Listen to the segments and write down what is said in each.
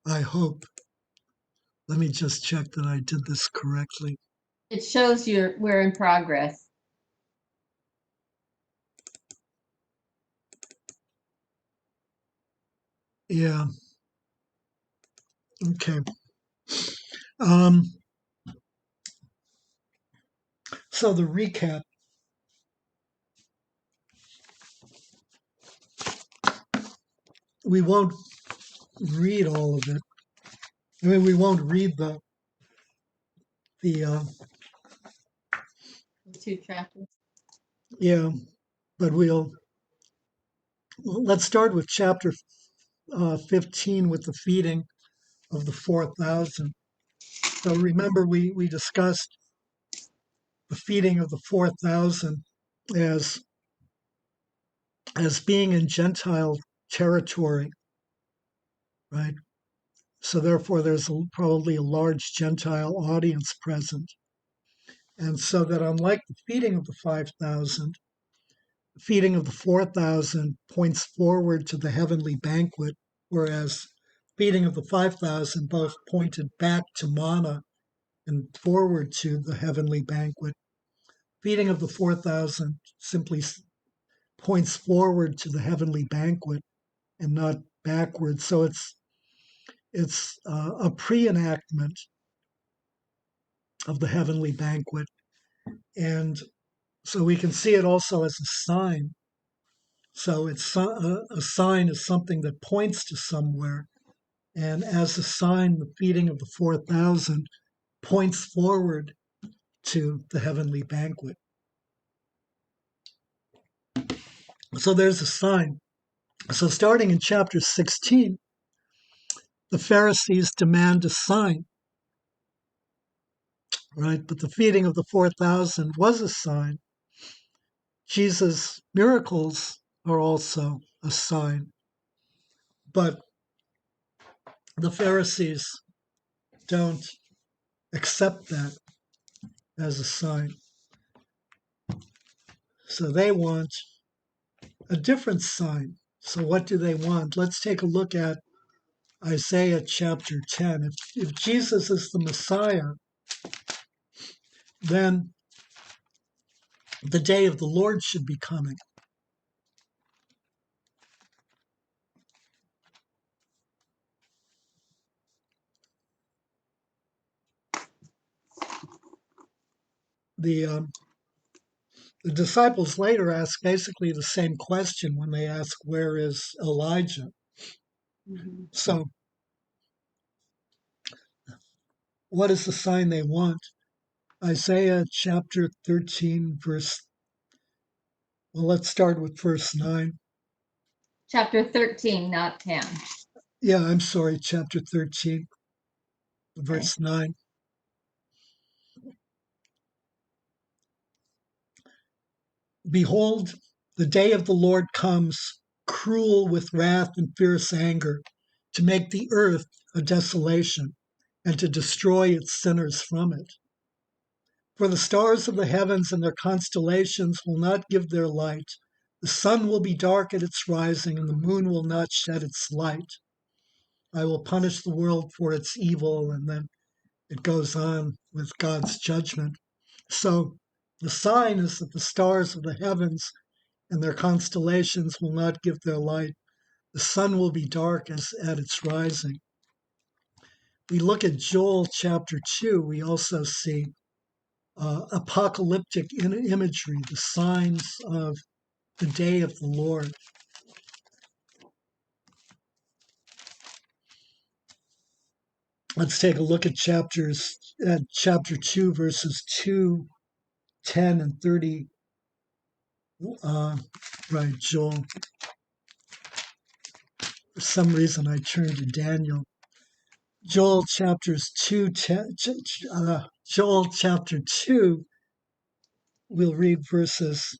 I hope. Let me just check that I did this correctly. It shows we're in progress. Yeah. Okay. Um, so the recap. We won't read all of it. I mean, we won't read the The 2 chapters. yeah, but let's start with chapter 15 with the feeding of the 4,000. So remember, we discussed the feeding of the 4,000 as as being in Gentile territory, right? So therefore, there's probably a large Gentile audience present, and so that unlike the feeding of the 5,000, the feeding of the 4,000 points forward to the heavenly banquet, whereas feeding of the 5,000 both pointed back to manna and forward to the heavenly banquet. Feeding of the 4,000 simply points forward to the heavenly banquet and not backwards. So it's a pre-enactment of the heavenly banquet, and so we can see it also as a sign. So it's a sign is something that points to somewhere, and as a sign, the feeding of the 4,000 points forward to the heavenly banquet. So there's a sign. So starting in chapter 16, the Pharisees demand a sign, right? But the feeding of the 4,000 was a sign. Jesus' miracles are also a sign. But the Pharisees don't accept that as a sign. So they want a different sign. So what do they want? Let's take a look at Isaiah chapter 10. If Jesus is the Messiah, then the day of the Lord should be coming. The the disciples later ask basically the same question when they ask, "Where is Elijah?" Mm-hmm. So, what is the sign they want? Isaiah chapter 13, well, let's start with verse 9. Chapter 13, not 10. Yeah, I'm sorry, chapter 13, Okay. verse 9. Behold, the day of the Lord comes, cruel with wrath and fierce anger, to make the earth a desolation and to destroy its sinners from it. For the stars of the heavens and their constellations will not give their light. The sun will be dark at its rising, and the moon will not shed its light. I will punish the world for its evil, and then it goes on with God's judgment. So the sign is that the stars of the heavens and their constellations will not give their light. The sun will be dark at its rising. We look at Joel chapter 2, we also see apocalyptic imagery, the signs of the day of the Lord. Let's take a look at chapter 2, verses 2, 10, and 30. Right, Joel. For some reason, I turned to Daniel. Joel chapters 2, Joel chapter 2, we'll read verses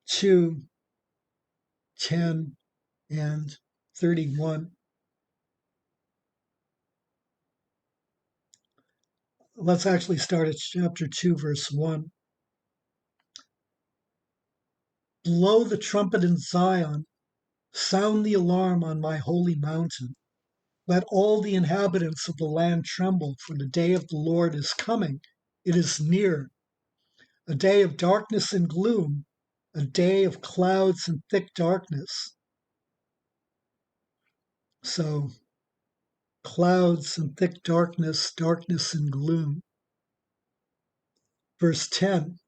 2, 10, and 31. Let's actually start at chapter 2, verse 1. Blow the trumpet in Zion, sound the alarm on my holy mountain. Let all the inhabitants of the land tremble, for the day of the Lord is coming. It is near, a day of darkness and gloom, a day of clouds and thick darkness. So, clouds and thick darkness, darkness and gloom. Verse 10,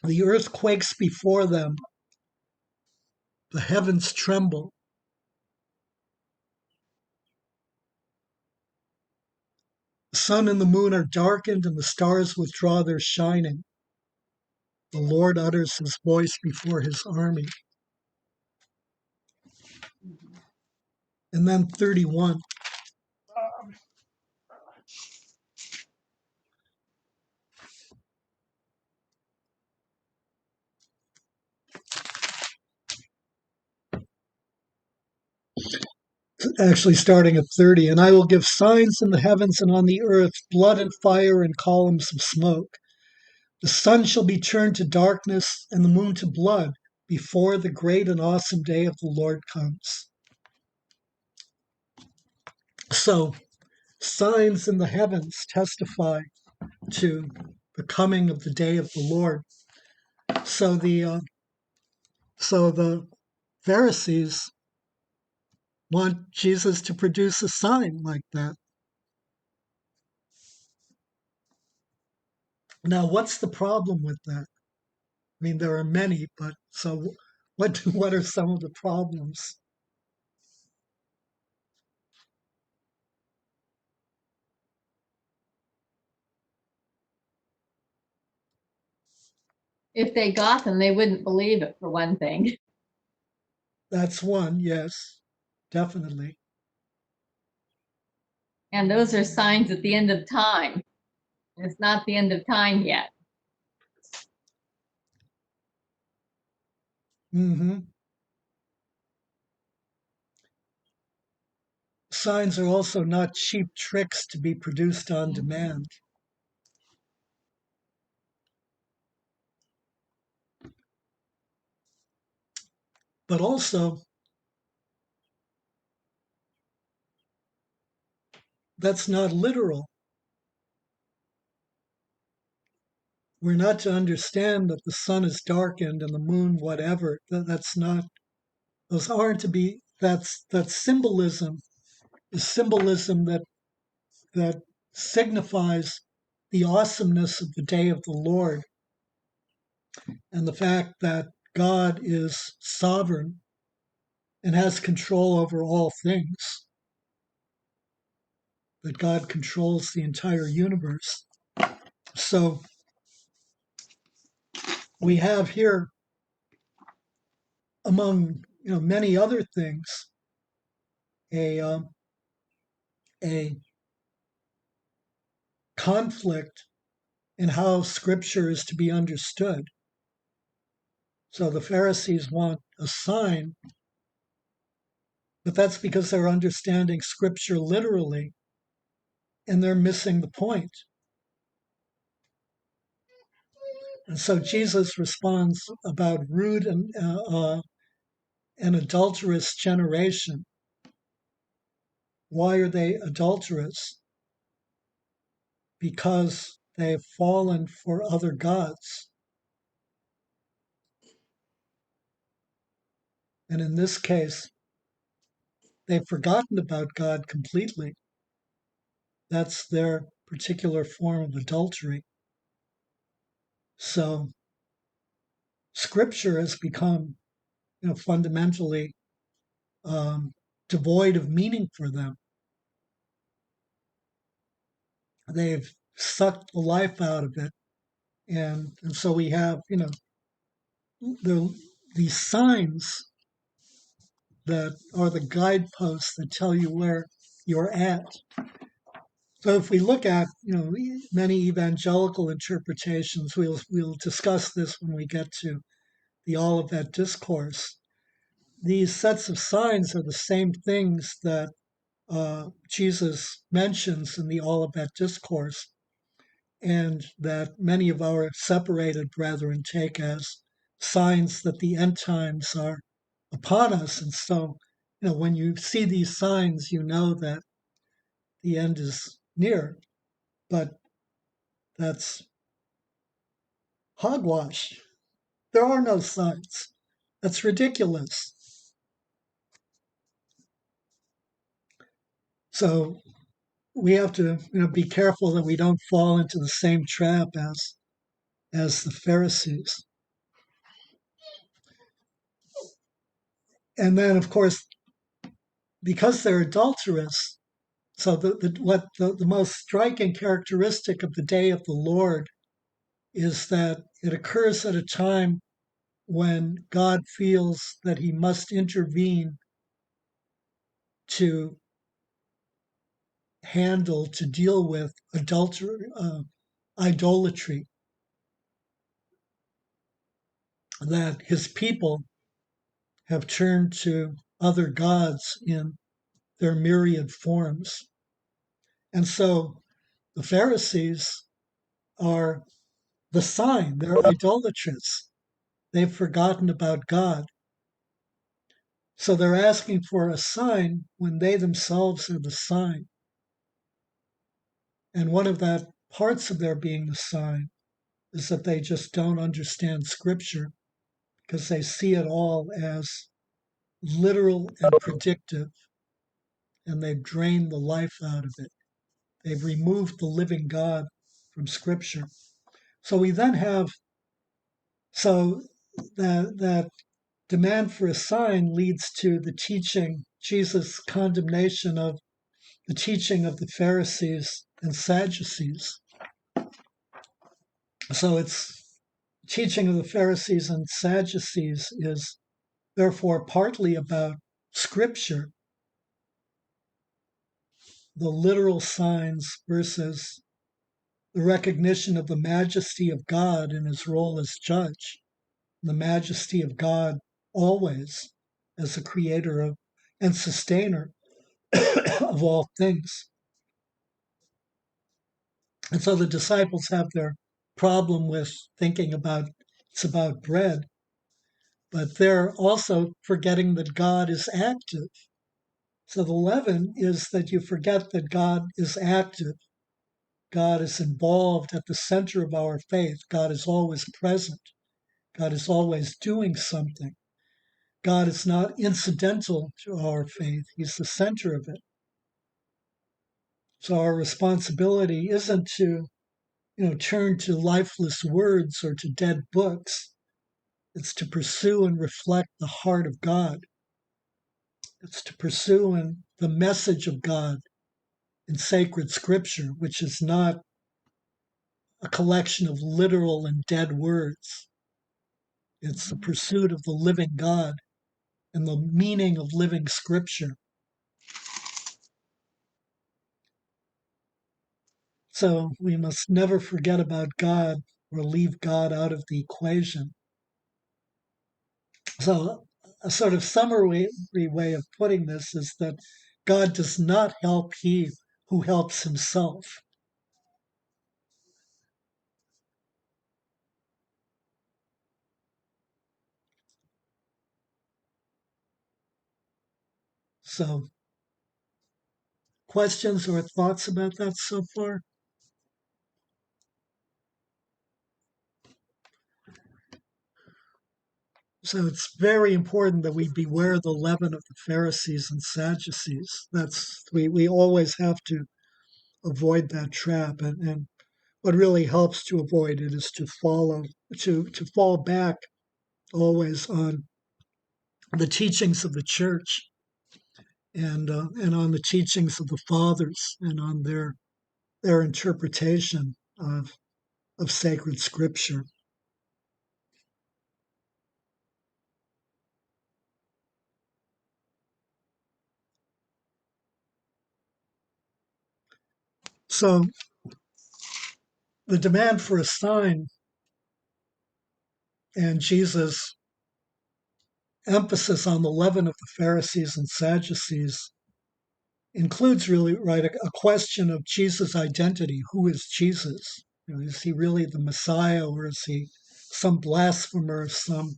the earth quakes before them, the heavens tremble. The sun and the moon are darkened, and the stars withdraw their shining. The Lord utters his voice before his army. And then 31. Actually starting at 30, and I will give signs in the heavens and on the earth, blood and fire and columns of smoke. The sun shall be turned to darkness and the moon to blood before the great and awesome day of the Lord comes. So, signs in the heavens testify to the coming of the day of the Lord. So the Pharisees want Jesus to produce a sign like that. Now, what's the problem with that? I mean, there are many, but so what are some of the problems? If they got them, they wouldn't believe it, for one thing. That's one, yes, definitely. And those are signs at the end of time. It's not the end of time yet. Hmm. Signs are also not cheap tricks to be produced on demand. But also, that's not literal. We're not to understand that the sun is darkened and the moon whatever. That's not, those aren't to be, that's symbolism, is symbolism that signifies the awesomeness of the day of the Lord and the fact that God is sovereign and has control over all things, that God controls the entire universe. So we have here, among many other things, a a conflict in how Scripture is to be understood. So the Pharisees want a sign, but that's because they're understanding Scripture literally, and they're missing the point. And so Jesus responds about rude and adulterous generation. Why are they adulterous? Because they've fallen for other gods. And in this case, they've forgotten about God completely. That's their particular form of adultery. So Scripture has become, fundamentally devoid of meaning for them. They've sucked the life out of it, and so we have, these signs that are the guideposts that tell you where you're at. So if we look at, many evangelical interpretations, we'll discuss this when we get to the Olivet Discourse. These sets of signs are the same things that Jesus mentions in the Olivet Discourse, and that many of our separated brethren take as signs that the end times are upon us. And so, when you see these signs, you know that the end is near. But that's hogwash. There are no signs. That's ridiculous. So we have to, be careful that we don't fall into the same trap as the Pharisees. And then, of course, because they're adulterous, so the most striking characteristic of the day of the Lord is that it occurs at a time when God feels that he must intervene to to deal with idolatry, that his people have turned to other gods in their myriad forms. And so the Pharisees are the sign, they're idolatrous. They've forgotten about God. So they're asking for a sign when they themselves are the sign. And one of the parts of their being the sign is that they just don't understand Scripture because they see it all as literal and predictive, and they've drained the life out of it. They've removed the living God from Scripture. So we then have that demand for a sign leads to the teaching, Jesus' condemnation of the teaching of the Pharisees and Sadducees. So it's teaching of the Pharisees and Sadducees is therefore partly about Scripture, the literal signs versus the recognition of the majesty of God in his role as judge, the majesty of God always as the creator of and sustainer of all things. And so the disciples have their problem with thinking it's about bread, but they're also forgetting that God is active. So the leaven is that you forget that God is active. God is involved at the center of our faith. God is always present. God is always doing something. God is not incidental to our faith. He's the center of it. So our responsibility isn't to, turn to lifeless words or to dead books. It's to pursue and reflect the heart of God. It's to pursue the message of God in sacred scripture, which is not a collection of literal and dead words. It's the pursuit of the living God and the meaning of living scripture. So we must never forget about God or leave God out of the equation. So a sort of summary way of putting this is that God does not help he who helps himself. So questions or thoughts about that so far? So it's very important that we beware the leaven of the Pharisees and Sadducees. We always have to avoid that trap. And what really helps to avoid it is to fall back always on the teachings of the church and on the teachings of the fathers and on their interpretation of sacred scripture. So the demand for a sign and Jesus' emphasis on the leaven of the Pharisees and Sadducees includes really right a question of Jesus' identity. Who is Jesus? Is he really the Messiah, or is he some blasphemer, some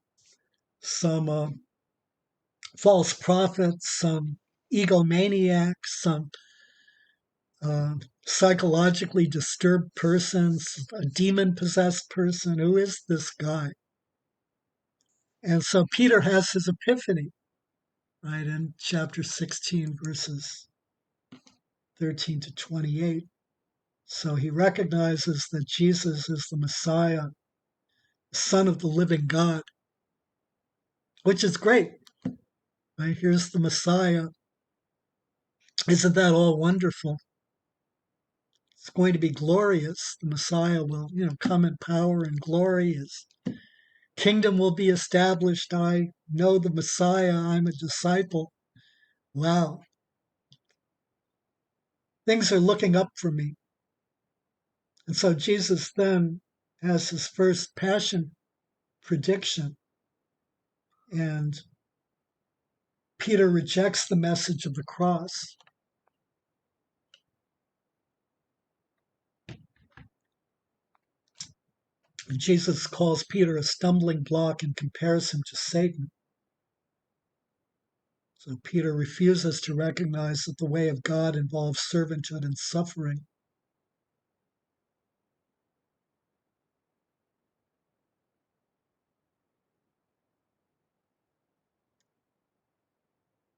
false prophets, some egomaniacs, some psychologically disturbed persons, a demon-possessed person. Who is this guy? And so Peter has his epiphany, right, in chapter 16, verses 13 to 28. So he recognizes that Jesus is the Messiah, the Son of the living God, which is great. Right? Here's the Messiah. Isn't that all wonderful? It's going to be glorious. The Messiah will, come in power and glory. His kingdom will be established. I know the Messiah. I'm a disciple. Wow. Things are looking up for me. And so Jesus then has his first passion prediction. And Peter rejects the message of the cross. And Jesus calls Peter a stumbling block and compares him to Satan. So Peter refuses to recognize that the way of God involves servanthood and suffering.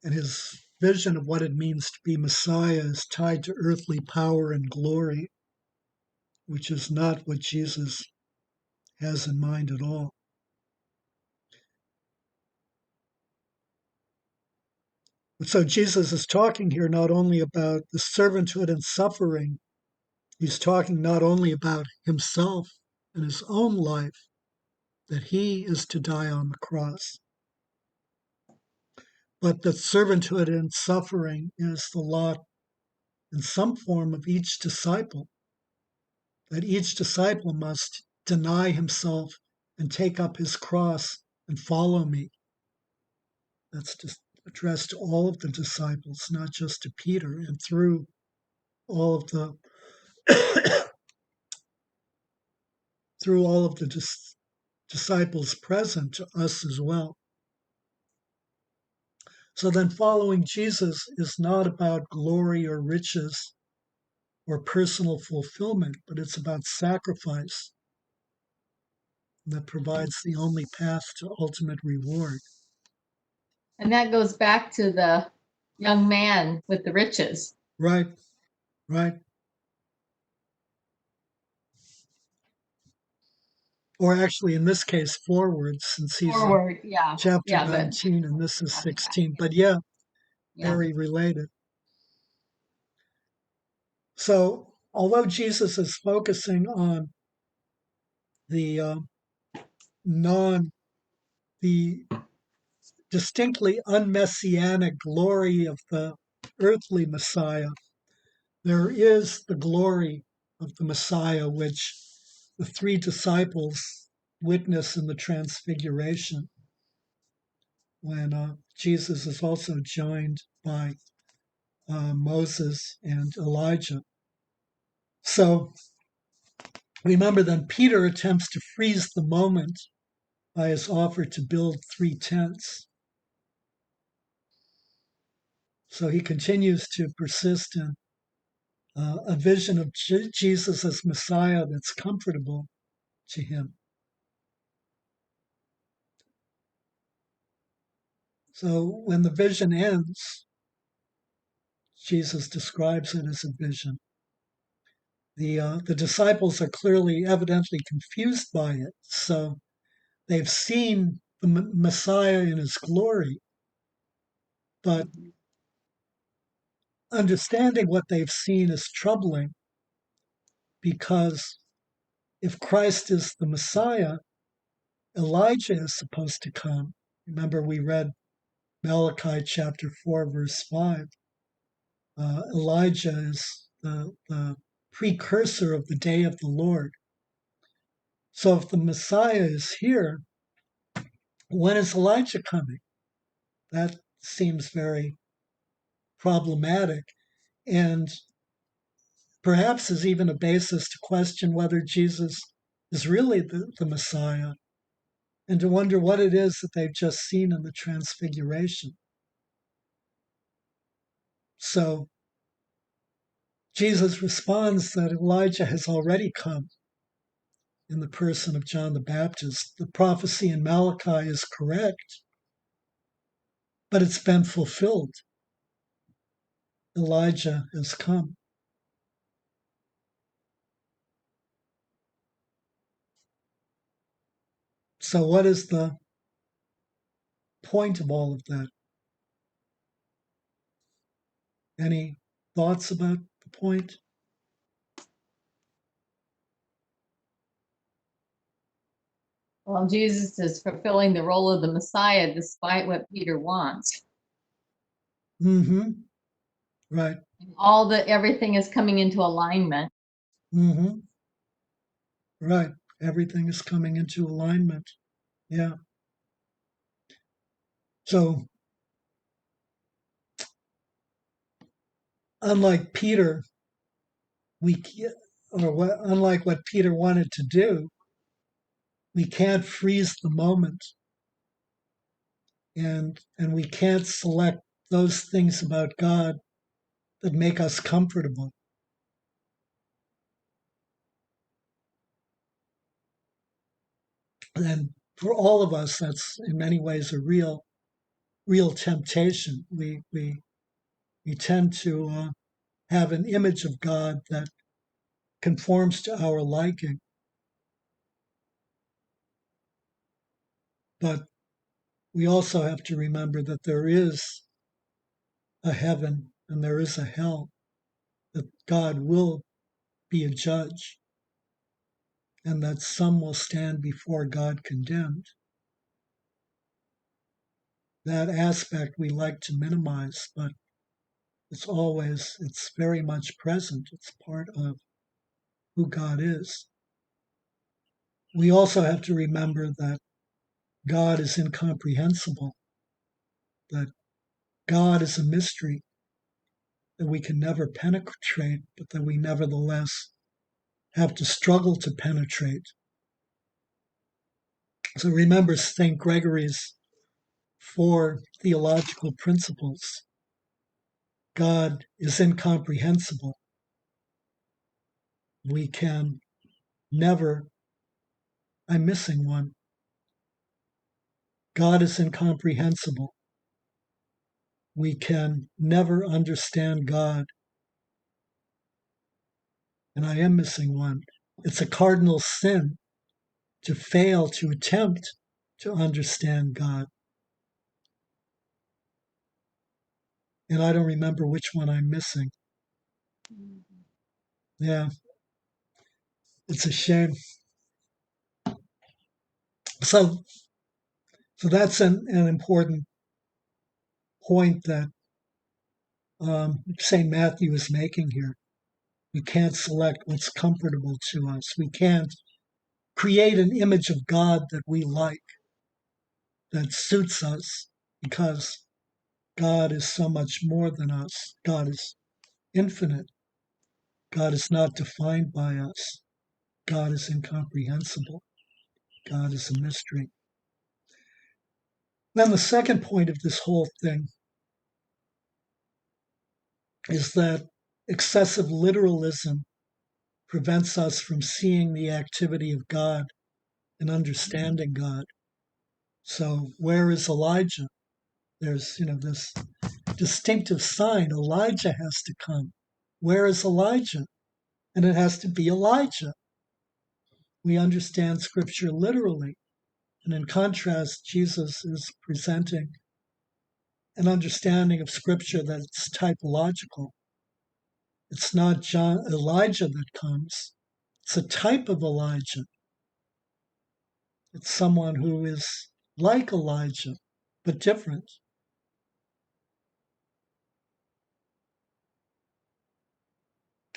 And his vision of what it means to be Messiah is tied to earthly power and glory, which is not what Jesus has in mind at all. So Jesus is talking here not only about the servanthood and suffering, he's talking not only about himself and his own life, that he is to die on the cross, but that servanthood and suffering is the lot in some form of each disciple, that each disciple must deny himself and take up his cross and follow me. That's just addressed to all of the disciples, not just to Peter, and through all of the through all of the disciples present, to us as well. So then following Jesus is not about glory or riches or personal fulfillment, but it's about sacrifice that provides the only path to ultimate reward. And that goes back to the young man with the riches. Right, right. Or actually, in this case, forward, since he's in Forward, yeah, chapter yeah, but 19 and this is back, 16. But yeah, yeah. very related. So although Jesus is focusing on the the distinctly unmessianic glory of the earthly Messiah, there is the glory of the Messiah which the three disciples witness in the Transfiguration, when Jesus is also joined by Moses and Elijah. So remember, then Peter attempts to freeze the moment by his offer to build 3 tents. So he continues to persist in a vision of Jesus as Messiah that's comfortable to him. So when the vision ends, Jesus describes it as a vision. The disciples are clearly, evidently confused by it. So they've seen the Messiah in his glory, but understanding what they've seen is troubling, because if Christ is the Messiah, Elijah is supposed to come. Remember, we read Malachi chapter 4, verse 5. Elijah is the precursor of the day of the Lord. So if the Messiah is here, when is Elijah coming? That seems very problematic, and perhaps is even a basis to question whether Jesus is really the Messiah, and to wonder what it is that they've just seen in the Transfiguration. So Jesus responds that Elijah has already come in the person of John the Baptist. The prophecy in Malachi is correct, but it's been fulfilled. Elijah has come. So, what is the point of all of that? Any thoughts about the point? Well, Jesus is fulfilling the role of the Messiah despite what Peter wants. Mm-hmm. Right. Everything is coming into alignment. Mm-hmm. Right. Everything is coming into alignment. Yeah. So, unlike Peter, unlike what Peter wanted to do, we can't freeze the moment, and we can't select those things about God that make us comfortable. And for all of us, that's in many ways a real temptation. We tend to have an image of God that conforms to our liking, but we also have to remember that there is a heaven and there is a hell, that God will be a judge, and that some will stand before God condemned. That aspect we like to minimize, but it's very much present. It's part of who God is. We also have to remember that God is incomprehensible, that God is a mystery that we can never penetrate, but that we nevertheless have to struggle to penetrate. So remember St. Gregory's 4 theological principles. God is incomprehensible. We can never, I'm missing one. God is incomprehensible. We can never understand God. And I am missing one. It's a cardinal sin to fail to attempt to understand God. And I don't remember which one I'm missing. Yeah, it's a shame. So, so that's an important point that St. Matthew is making here. We can't select what's comfortable to us. We can't create an image of God that we like, that suits us, because God is so much more than us. God is infinite. God is not defined by us. God is incomprehensible. God is a mystery. Then the second point of this whole thing is that excessive literalism prevents us from seeing the activity of God and understanding God. So where is Elijah? There's, this distinctive sign. Elijah has to come. Where is Elijah? And it has to be Elijah. We understand scripture literally. And in contrast, Jesus is presenting an understanding of scripture that's typological. It's not Elijah that comes. It's a type of Elijah. It's someone who is like Elijah, but different.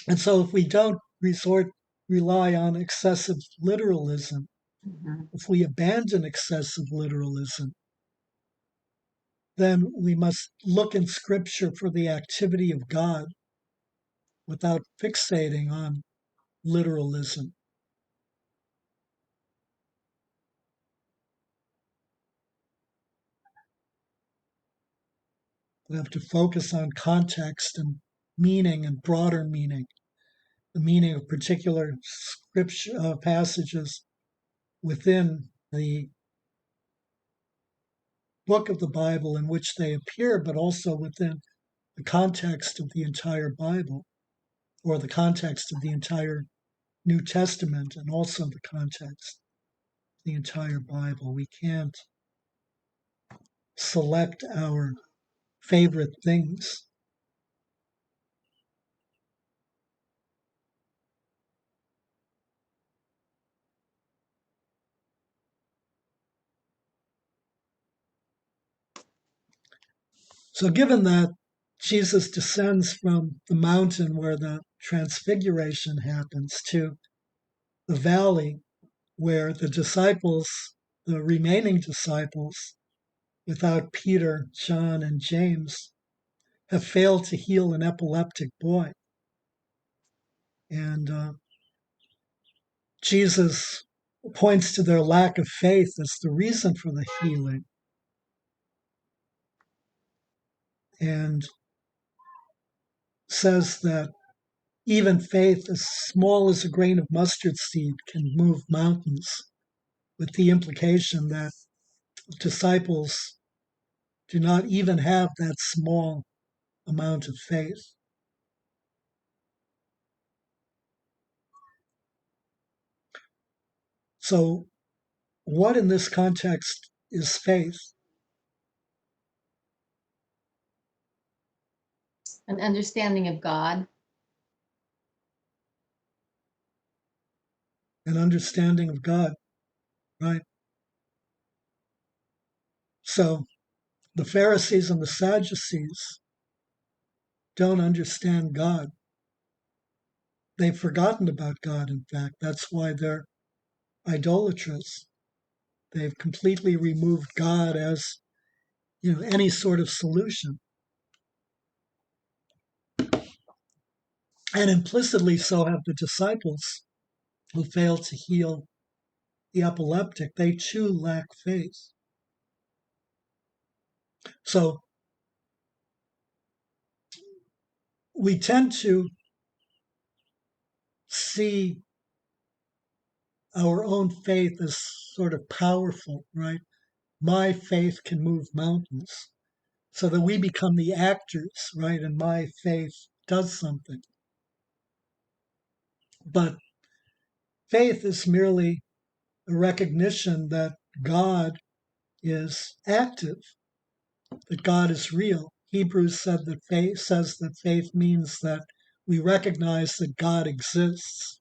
And so if we don't rely on excessive literalism, if we abandon excessive literalism, then we must look in scripture for the activity of God without fixating on literalism. We have to focus on context and meaning and broader meaning, the meaning of particular scripture passages within the book of the Bible in which they appear, but also within the context of the entire Bible, or the context of the entire New Testament, and also the context of the entire Bible. We can't select our favorite things. So, given that Jesus descends from the mountain where the transfiguration happens to the valley where the disciples, the remaining disciples, without Peter, John, and James, have failed to heal an epileptic boy. And Jesus points to their lack of faith as the reason for the healing. And says that even faith as small as a grain of mustard seed can move mountains, with the implication that disciples do not even have that small amount of faith. So, what in this context is faith? An understanding of God. An understanding of God, right? So, the Pharisees and the Sadducees don't understand God. They've forgotten about God, in fact. That's why they're idolatrous. They've completely removed God as, any sort of solution. And implicitly so have the disciples who failed to heal the epileptic. They too lack faith. So we tend to see our own faith as sort of powerful, right? My faith can move mountains, so that we become the actors, right? And my faith does something. But faith is merely a recognition that God is active, that God is real. Hebrews says that faith means that we recognize that God exists.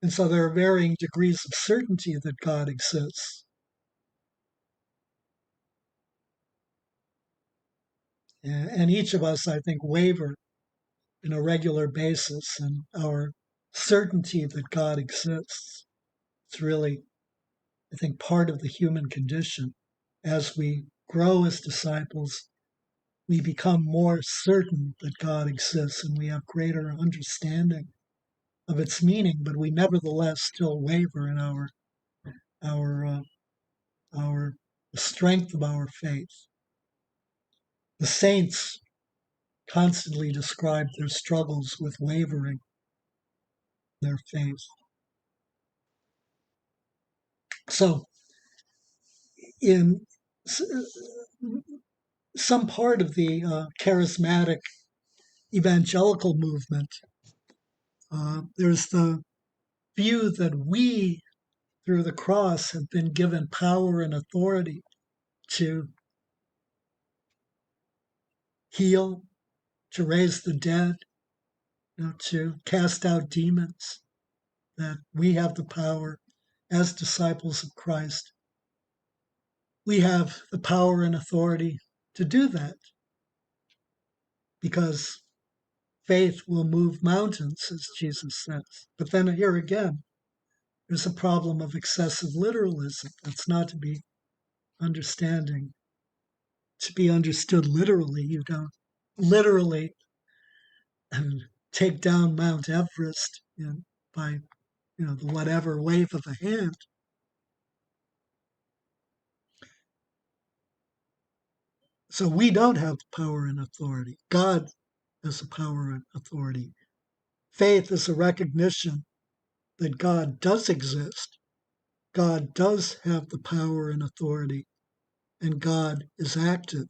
And so there are varying degrees of certainty that God exists. And each of us, I think, waver on a regular basis in our certainty that God exists. It's really, I think, part of the human condition. As we grow as disciples, we become more certain that God exists and we have greater understanding of its meaning, but we nevertheless still waver in our the strength of our faith. The saints constantly describe their struggles with wavering in their faith. So, in some part of the charismatic evangelical movement, there's the view that we, through the cross, have been given power and authority to heal, to raise the dead, to cast out demons, that we have the power as disciples of Christ. We have the power and authority to do that because faith will move mountains, as Jesus says. But then here again, there's a problem of excessive literalism. That's not to be understanding. To be understood literally, you don't literally take down Mount Everest by the whatever wave of a hand. So we don't have power and authority. God has the power and authority. Faith is a recognition that God does exist. God does have the power and authority, and God is active.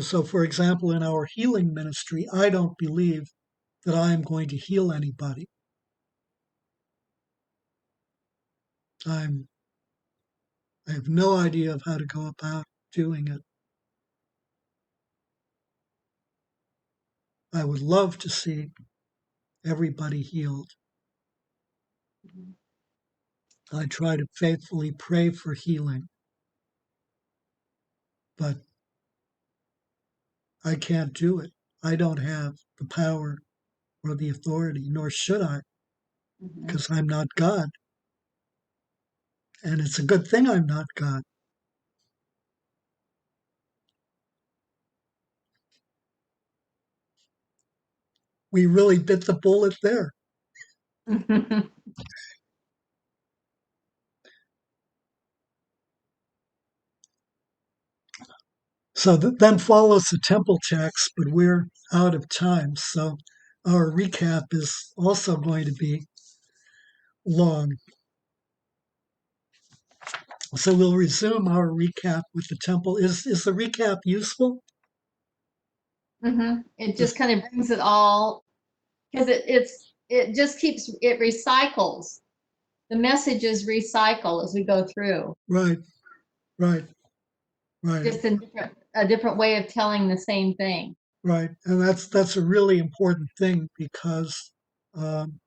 So for example, in our healing ministry, I don't believe that I am going to heal anybody. I have no idea of how to go about doing it. I would love to see everybody healed. I try to faithfully pray for healing, but I can't do it. I don't have the power or the authority, nor should I, Mhm. because I'm not God. And it's a good thing I'm not God. We really bit the bullet there. So then follows the temple tax, but we're out of time. So our recap is also going to be long. So we'll resume our recap with the temple. Is the recap useful? It This, just kind of brings it all because it just keeps it recycles. The messages recycle as we go through. right, right, right, Just a different way of telling the same thing. right. And that's a really important thing because um,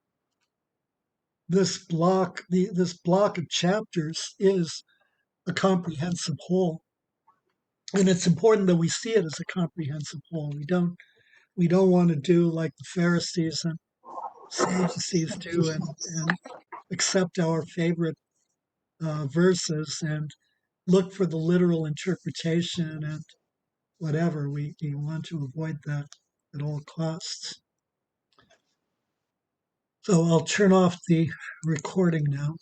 this block of chapters is a comprehensive whole, and it's important that we see it as a comprehensive whole. We don't want to do like the Pharisees and Sadducees do and accept our favorite verses and look for the literal interpretation and whatever. We want to avoid that at all costs. So I'll turn off the recording now.